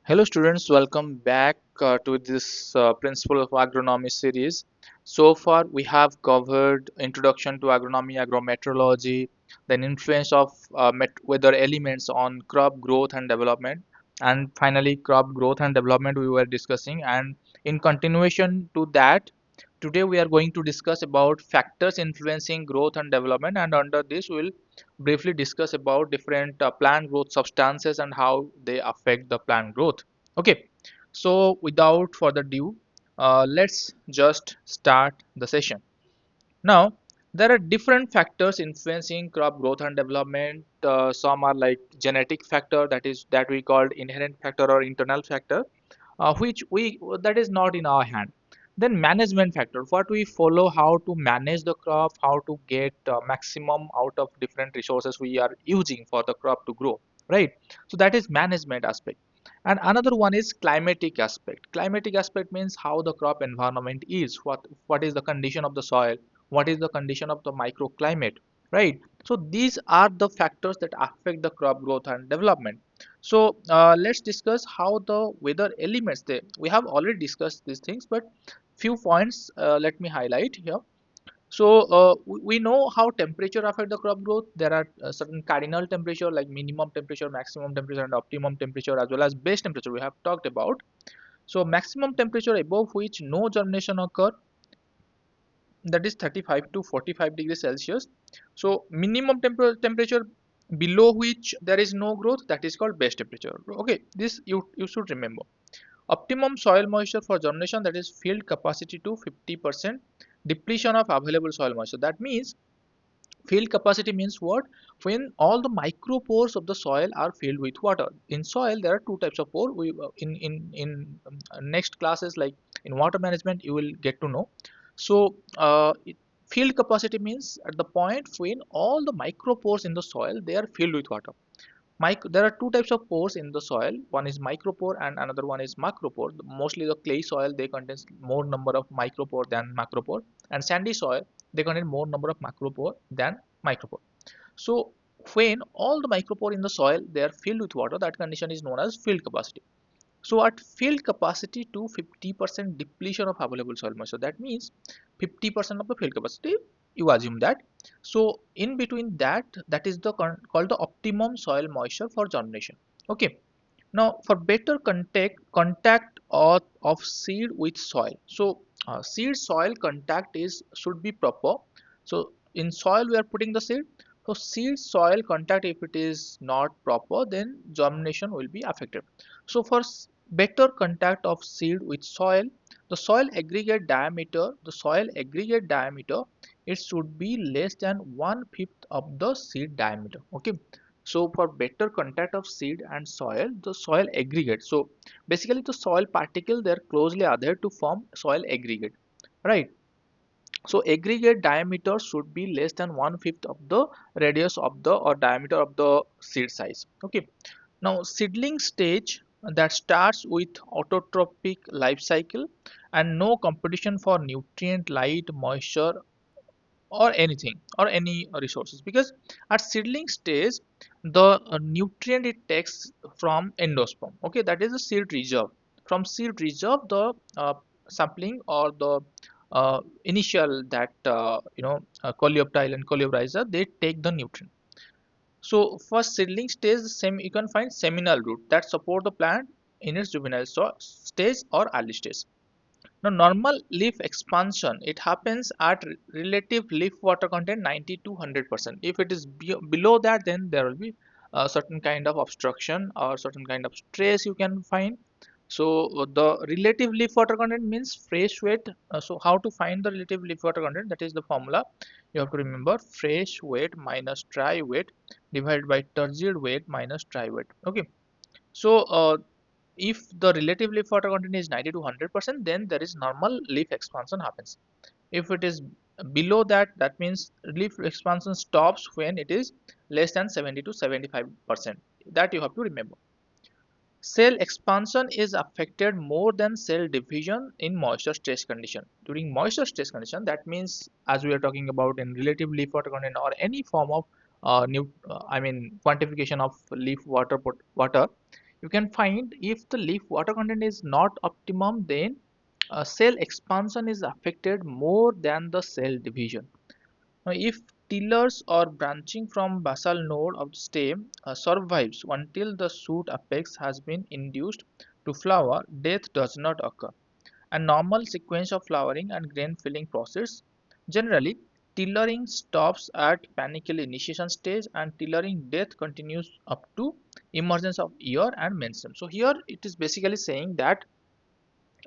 Hello students, welcome back to this Principle of Agronomy series. So far we have covered introduction to agronomy, agrometeorology, then influence of weather elements on crop growth and development, and finally crop growth and development we were discussing. And in continuation to that, today we are going to discuss about factors influencing growth and development, and under this we will briefly discuss about different plant growth substances and how they affect the plant growth. Okay, so without further ado, let's just start the session. Now, there are different factors influencing crop growth and development. Some are like genetic factor, that we called inherent factor or internal factor, which we that is not in our hand. Then management factor, what we follow, how to manage the crop, how to get maximum out of different resources we are using for the crop to grow, right? So that is management aspect. And another one is climatic aspect. Climatic aspect means how the crop environment is, what is the condition of the soil, what is the condition of the microclimate, right? So these are the factors that affect the crop growth and development. So let's discuss how the weather elements they we have already discussed these things, but few points let me highlight here. So we know how temperature affect the crop growth. There are certain cardinal temperature like minimum temperature, maximum temperature, and optimum temperature, as well as base temperature we have talked about. So maximum temperature above which no germination occur, that is 35 to 45 degrees Celsius. So minimum temperature below which there is no growth, that is called base temperature. Okay, this you should remember. Optimum soil moisture for germination, that is field capacity to 50%. Depletion of available soil moisture, that means field capacity means what? When all the micropores of the soil are filled with water. In soil there are two types of pore. We in next classes, like in water management, you will get to know. So field capacity means at the point when all the micropores in the soil they are filled with water. There are two types of pores in the soil. One is micropore and another one is macropore. Mostly the clay soil they contains more number of micropore than macropore, and sandy soil they contain more number of macropore than micropore. So when all the micropore in the soil they are filled with water, that condition is known as field capacity. So at field capacity to 50% depletion of available soil moisture, that means 50% of the field capacity, you assume that. So in between that, that is the called the optimum soil moisture for germination. Okay. Now for better contact of seed with soil. So seed soil contact is should be proper. So in soil we are putting the seed. So seed soil contact, if it is not proper, then germination will be affected. So for better contact of seed with soil, the soil aggregate diameter, it should be less than 1/5 of the seed diameter. Okay. So for better contact of seed and soil, the soil aggregate. So basically the soil particle, they are closely adhered to form soil aggregate, right? So aggregate diameter should be less than 1/5 of the radius of the or diameter of the seed size. Okay. Now seedling stage, that starts with autotrophic life cycle and no competition for nutrient, light, moisture, or anything or any resources, because at seedling stage the nutrient it takes from endosperm. Okay, that is the seed reserve. From seed reserve, the sapling or the initial that coleoptile and coleophysa, they take the nutrient. So for seedling stage, the same you can find seminal root that support the plant in its juvenile stage or early stage. Now, normal leaf expansion, it happens at relative leaf water content 90 to 100%. If it is below that, then there will be a certain kind of obstruction or certain kind of stress you can find. So the relative leaf water content means fresh weight. So how to find the relative leaf water content? That is the formula. You have to remember fresh weight minus dry weight divided by turgid weight minus dry weight. Okay. So if the relative leaf water content is 90 to 100%, then there is normal leaf expansion happens. If it is below that, that means leaf expansion stops when it is less than 70 to 75%. That you have to remember. Cell expansion is affected more than cell division in moisture stress condition. During moisture stress condition, that means as we are talking about in relative leaf water content or any form of quantification of leaf water. you can find if the leaf water content is not optimum, then cell expansion is affected more than the cell division. Now, if tillers or branching from basal node of the stem survives until the shoot apex has been induced to flower, death does not occur. A normal sequence of flowering and grain filling process. Generally, tillering stops at panicle initiation stage and tillering death continues up to emergence of ear and main stem. So here it is basically saying that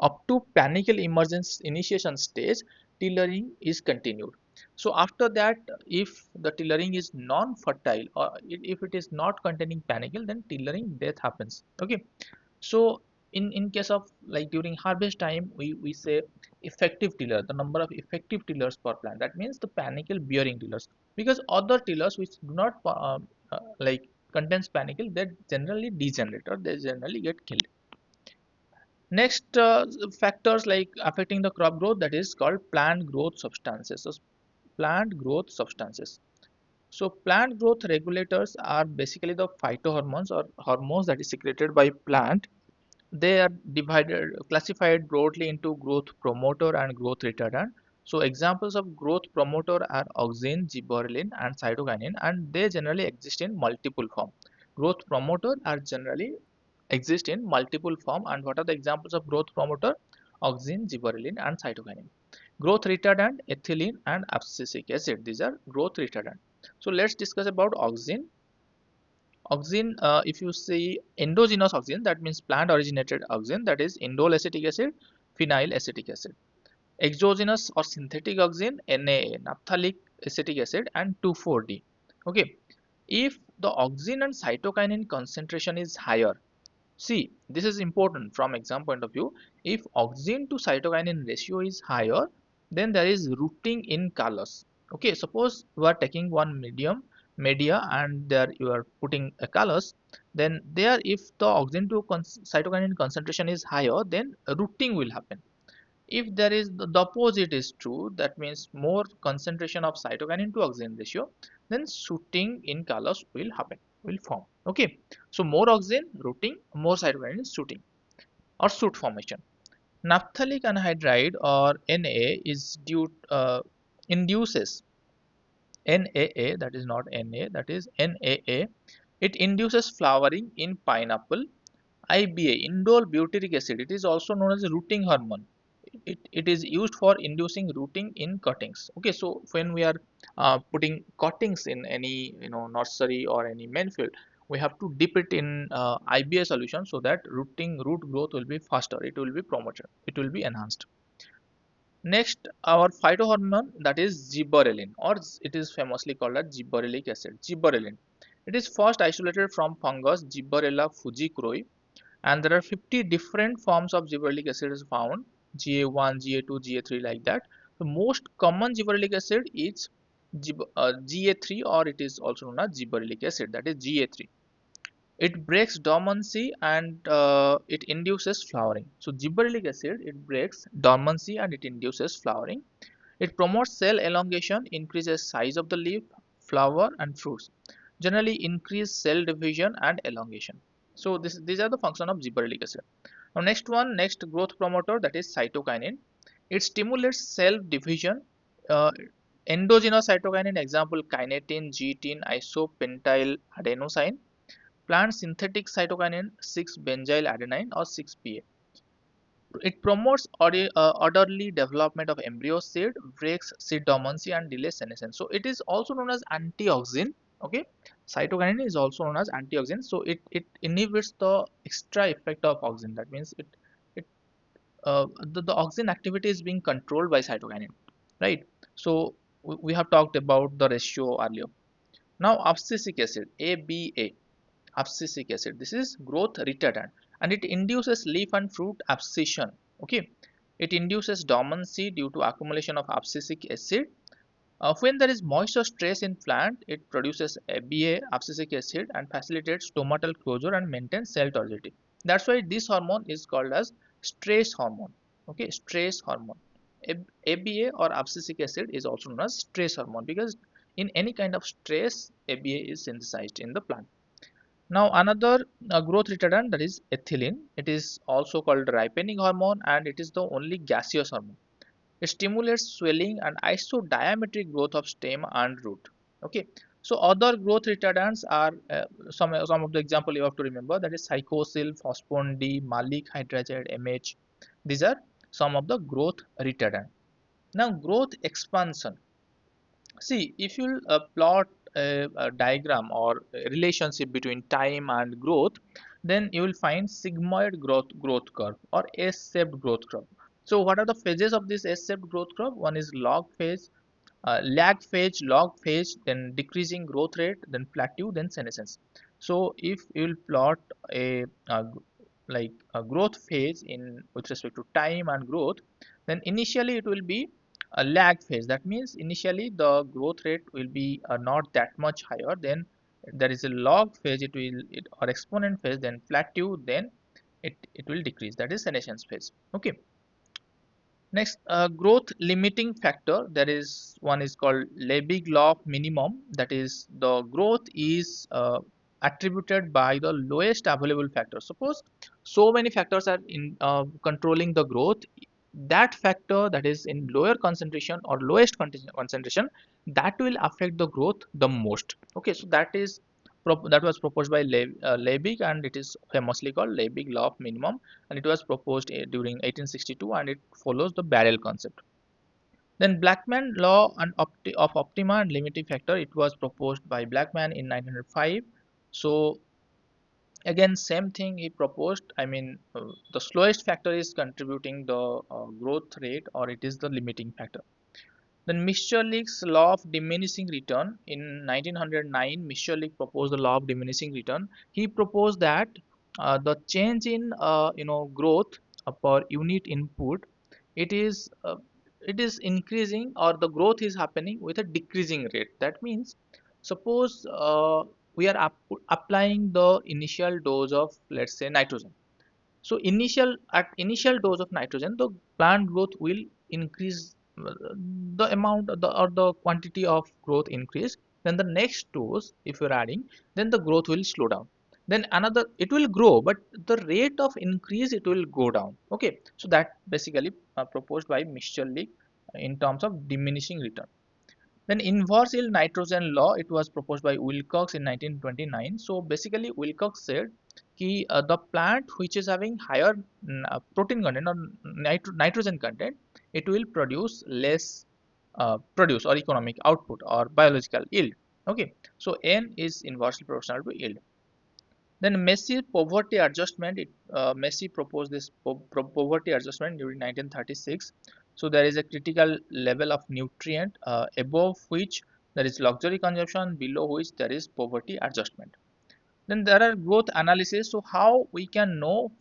up to panicle emergence initiation stage, tillering is continued. So after that, if the tillering is non-fertile or if it is not containing panicle, then tillering death happens. Okay, so in case of like during harvest time, we say effective tiller, the number of effective tillers per plant, that means the panicle bearing tillers, because other tillers which do not like contains panicle, they generally degenerate or they generally get killed. Next, factors like affecting the crop growth, that is called plant growth substances. So plant growth substances. So plant growth regulators are basically the phytohormones or hormones that is secreted by plant. They are classified broadly into growth promoter and growth retardant. So examples of growth promoter are auxin, gibberellin, and cytokinin, and they generally exist in multiple form. Growth promoter are generally exist in multiple form, and what are the examples of growth promoter? Auxin, gibberellin, and cytokinin. Growth retardant, ethylene, and abscisic acid. These are growth retardant. So let's discuss about auxin. Auxin, if you see endogenous auxin, that means plant originated auxin, that is indole acetic acid, phenyl acetic acid. Exogenous or synthetic auxin, NAA, naphthalic acetic acid, and 2,4-D. Okay, if the auxin and cytokinin concentration is higher, see, this is important from exam point of view. If auxin to cytokinin ratio is higher, then there is rooting in callus. Okay, suppose you are taking one media and there you are putting a callus, then there if the auxin to cytokinin concentration is higher, then rooting will happen. If there is the opposite is true, that means more concentration of cytokinin to auxin ratio, then shooting in callus will happen, will form. Okay, so more auxin rooting, more cytokinin shooting or shoot formation. Naphthalic anhydride or Na is due induces NAA, that is not Na, that is NAA. It induces flowering in pineapple. IBA, indole butyric acid, it is also known as a rooting hormone. It is used for inducing rooting in cuttings. Okay, so when we are putting cuttings in any nursery or any main field, we have to dip it in IBA solution so that root growth will be faster. It will be promoted. It will be enhanced. Next, our phytohormone, that is gibberellin, or it is famously called as gibberellic acid. Gibberellin. It is first isolated from fungus Gibberella fujicroi, and there are 50 different forms of gibberellic acid is found, GA1, GA2, GA3, like that. The most common gibberellic acid is GA3, or it is also known as gibberellic acid, that is GA3. It breaks dormancy and it induces flowering. So gibberellic acid, it breaks dormancy and it induces flowering. It promotes cell elongation, increases size of the leaf, flower, and fruits. Generally increase cell division and elongation. So these are the function of gibberellic acid. Now next growth promoter, that is cytokinin. It stimulates cell division. Uh, Endogenous cytokinin, example kinetin, G-teen, isopentyl adenosine. Plant synthetic cytokinin 6-benzyl adenine or 6-PA. It promotes orderly development of embryo seed, breaks seed dormancy, and delays senescence. So it is also known as antioxin. Okay, cytokinin is also known as antioxin. So it inhibits the extra effect of auxin. That means it the auxin activity is being controlled by cytokinin, right? So we have talked about the ratio earlier. Now abscisic acid, ABA, abscisic acid, this is growth retardant, and it induces leaf and fruit abscission. Okay, it induces dormancy due to accumulation of abscisic acid. When there is moisture stress in plant, it produces ABA, abscisic acid, and facilitates stomatal closure and maintains cell turgidity. That's why this hormone is called as stress hormone. Okay, stress hormone. ABA or abscisic acid is also known as stress hormone because in any kind of stress, ABA is synthesized in the plant. Now another growth retardant, that is ethylene. It is also called ripening hormone, and it is the only gaseous hormone. It stimulates swelling and isodiametric growth of stem and root. Okay, so other growth retardants are some of the example you have to remember, that is psychosil, phosphorin D, malic hydrazide, MH. These are some of the growth retardant. Now growth expansion. See, if you plot a diagram or a relationship between time and growth, then you will find sigmoid growth curve or S-shaped growth curve. So, what are the phases of this S-shaped growth curve? One is lag phase, log phase, then decreasing growth rate, then plateau, then senescence. So, if you will plot like a growth phase in with respect to time and growth, then initially it will be a lag phase. That means initially the growth rate will be not that much higher. Then there is a log phase, or exponent phase, then plateau, then it will decrease. That is senescence phase. Okay. Next, growth limiting factor. There is one is called Lebig law of minimum. That is, the growth is attributed by the lowest available factor. Suppose so many factors are in controlling the growth. That factor that is in lower concentration or lowest concentration, that will affect the growth the most. Okay, so that was proposed by Lebig, and it is famously called Lebig law of minimum, and it was proposed during 1862, and it follows the barrel concept. Then Blackman law of optima and limiting factor, it was proposed by Blackman in 1905. So again same thing he proposed. I mean, the slowest factor is contributing the growth rate, or it is the limiting factor. Then Mitscherlich's law of diminishing return in 1909, Mitscherlich proposed the law of diminishing return. He proposed that the change in growth per unit input, it is uh, it is increasing, or the growth is happening with a decreasing rate. That means suppose we are applying the initial dose of, let's say, nitrogen. So at initial dose of nitrogen, the plant growth will increase, the amount or the quantity of growth increase. Then the next dose, if you're adding, then the growth will slow down. Then another, it will grow, but the rate of increase, it will go down. Okay, so that basically proposed by Mitscherlich in terms of diminishing return. Then inverse yield nitrogen law, it was proposed by Wilcox in 1929. So basically Wilcox said the plant which is having higher protein content or nitrogen content, it will produce less produce or economic output or biological yield. Okay, so N is inversely proportional to yield. Then Massey poverty adjustment. Massey proposed this poverty adjustment during 1936. So there is a critical level of nutrient above which there is luxury consumption, below which there is poverty adjustment. Then there are growth analysis. So how we can know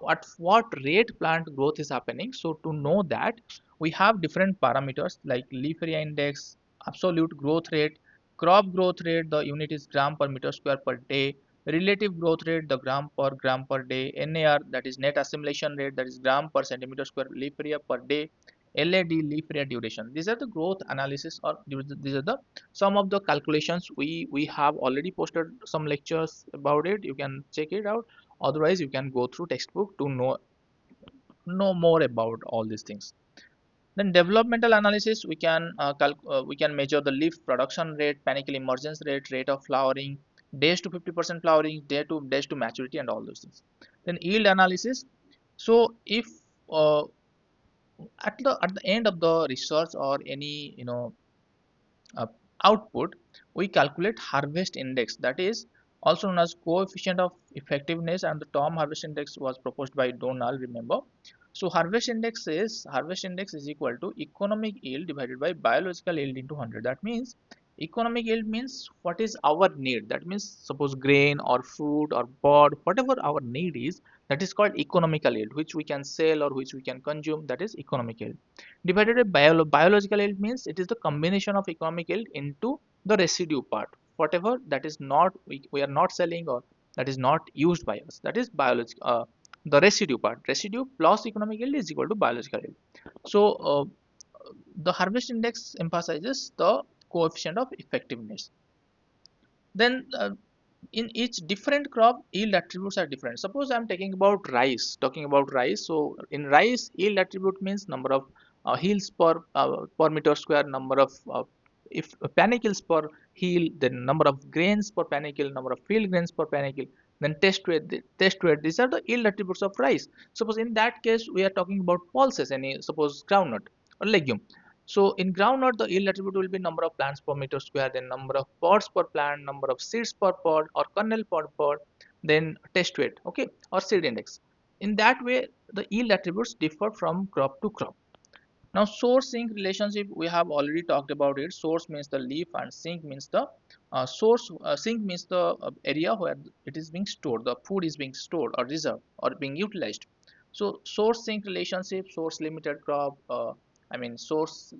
at what rate plant growth is happening. So to know that, we have different parameters like leaf area index, absolute growth rate, crop growth rate, the unit is gram per meter square per day, relative growth rate, the gram per day, NAR, that is net assimilation rate, that is gram per centimeter square leaf area per day, LAD, leaf area duration. These are the growth analysis, or these are the some of the calculations. We have already posted some lectures about it. You can check it out. Otherwise, you can go through textbook to know more about all these things. Then developmental analysis, we can measure the leaf production rate, panicle emergence rate, rate of flowering, days to 50% flowering, days to maturity, and all those things. Then yield analysis. So if uh, at the end of the research or any uh, output, we calculate harvest index, that is also known as coefficient of effectiveness, and the term harvest index was proposed by Donald, remember. So harvest index is equal to economic yield divided by biological yield into 100. That means economic yield means what is our need. That means suppose grain or fruit or bird, whatever our need is, that is called economical yield, which we can sell or which we can consume, that is economic yield. Divided by biological yield means it is the combination of economic yield into the residue part, whatever that is not, we are not selling, or that is not used by us, that is biological, the residue part. Residue plus economic yield is equal to biological yield. So the harvest index emphasizes the coefficient of effectiveness. Then In each different crop, yield attributes are different. Suppose I'm talking about rice. So in rice, yield attribute means number of hills per meter square, number of if panicles per hill, then number of grains per panicle, number of field grains per panicle, then test weight. These are the yield attributes of rice. Suppose in that case we are talking about pulses, any suppose groundnut or legume. So in groundnut, the yield attribute will be number of plants per meter square, then number of pods per plant, number of seeds per pod or kernel per pod, then test weight, okay, or seed index. In that way, the yield attributes differ from crop to crop. Now, source sink relationship, we have already talked about it. Source means the leaf and sink means the sink means the area where it is being stored, the food is being stored or reserved or being utilized. So, source sink relationship, source limited crop, I mean source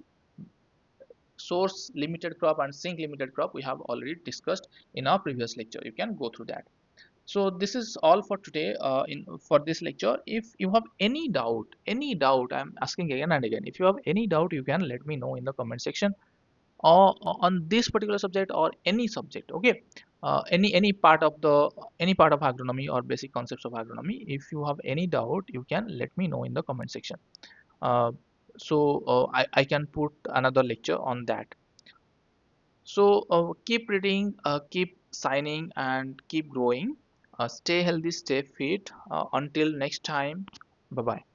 limited crop and sink limited crop we have already discussed in our previous lecture. You can go through that. So this is all for today in for this lecture. If you have any doubt, I'm asking again and again, if you have any doubt, you can let me know in the comment section, or on this particular subject or any subject, okay. Any part of the any part of agronomy or basic concepts of agronomy, if you have any doubt, you can let me know in the comment section. I can put another lecture on that. So keep reading, keep signing, and keep growing. Stay healthy, stay fit. Until next time, bye bye.